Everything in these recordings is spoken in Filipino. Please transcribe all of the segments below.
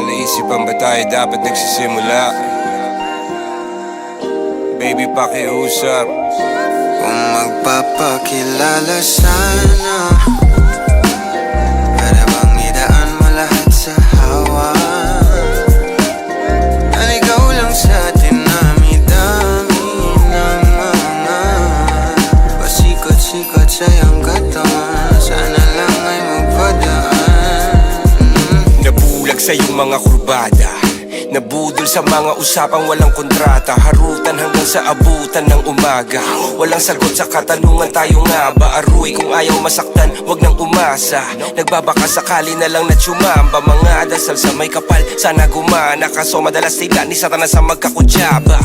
Naisipan ba tayo dapat nagsisimula? Baby, pakiusap. Kung magpapakilala sana, para bang idaan mo lahat sa hawa. Naligaw lang sa dinami-dami ng mga pasikot-sikot sa iyong katawan. Sana lang ay magpadaan. Nabulag sa iyong mga kurbada, nabudol sa mga usapang walang kontrata. Harutan hanggang sa abutan ng umaga. Walang sagot sa katanungan, tayo nga ba aruy? Kung ayaw masaktan, wag nang umasa. Nagbabaka sakali na lang na tsumamba. Mga dasal sa may kapal, sana gumana. Kaso madalas tila ni Satanas sa magkakutsaba.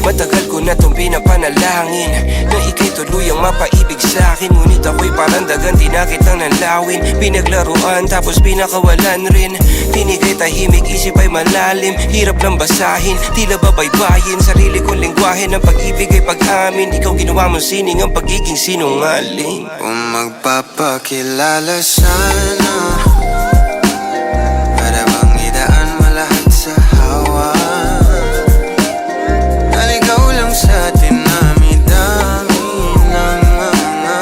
Matagal ko na tong pinapanalangin na ika'y tuluyang mapaibig sa'kin. Ngunit ako'y parang dagan, di na kitang nanlawin. Pinaglaruan tapos pinakawalan rin. Tinigay tahimik, isip ay malalim. Hirap lang basahin, tila babaybayin. Sarili kong lingwahe ng pag-ibig ay pag-amin. Ikaw ginawa mong sining ang pagiging sinungaling. Kung magpapakilala sana, para bang idaan mo lahat sa hawa. Naligaw lang sa dinami-dami ng mga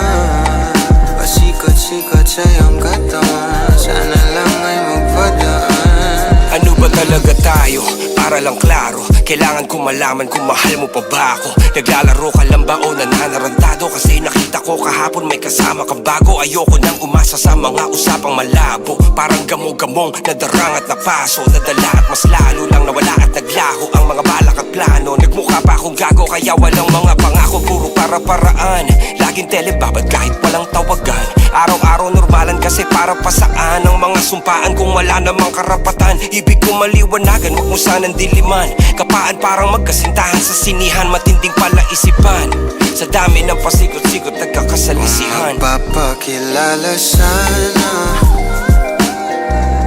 pasikot-sikot sa iyong katawan. Sana lang ay magpadaan. Ano ba talaga tayo? Para lang klaro, kailangan ko malaman kung mahal mo pa ba ako. Naglalaro ka lang ba o nananarantado? Kasi nakita ko kahapon may kasama ka bago. Ayoko nang umasa sa mga usapang malabo. Parang gamo-gamong nadarang at napaso, nadala at mas lalo lang nawala at naglaho ang mga balak at plano. Nagmukha pa akong gago kaya walang mga pangako, puro para-paraan. Laging telebabad kahit walang tawagan. Araw-araw normalan kasi para pa saan ang mga sumpaan kung wala namang karapatan. Ibig ko maliwanagan, wag mo sanang diliman. Kapaan parang magkasintahan sa sinihan, matinding palaisipan. Sa dami ng pasikot-sikot nagkakasalisihan. Magpapakilala sana,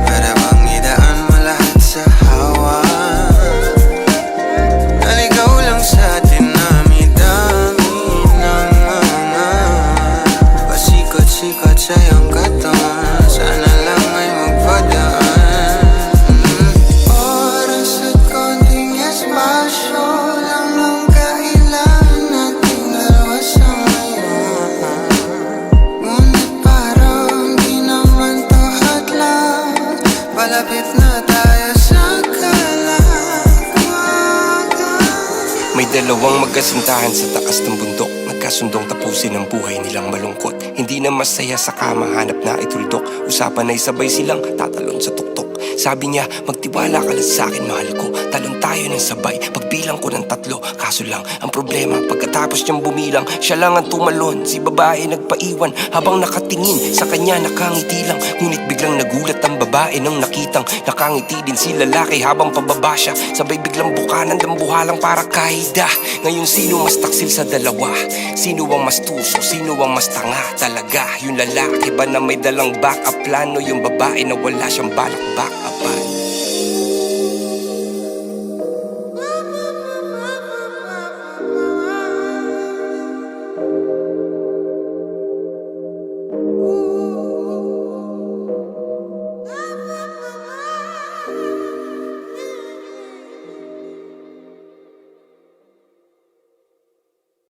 para bang idaan mo lahat sa hawa. Naligaw lang sa dinami-dami ng mga pasikot-sikot sa iyong katawan. Sana lang ay magpadaan. Oras at konting espasyo lang ang kailangan nating dalawa sa ngayon. Ngunit parang di naman to hadlang. Palapit na tayo sa kalawakan. May dalawang magkasintahan sa taas ng bundok, nagkasundong tapusin ang buhay nilang malungkot. Hindi na masaya sa kama, hanap na ituldok. Usapan ay sabay silang tatalon sa tuktok. Sabi niya, magtiwala ka lang sa'kin, mahal ko. Talon tayo ng sabay, pagbilang ko ng 3. Kaso lang, ang problema, pagkatapos niyang bumilang, siya lang ang tumalon. Si babae nagpaiwan, habang nakatingin sa kanya nakangiti lang. Ngunit biglang nagulat ang babae nang nakitang nakangiti din si lalaki habang pababa siya. Sabay biglang bukanan ng buhalang para kaida. Ngayon sino mas taksil sa dalawa? Sino ang mas tuso? Sino ang mas tanga talaga? Yung lalaki ba na may dalang backup plano? Yung babae na wala siyang balak backup?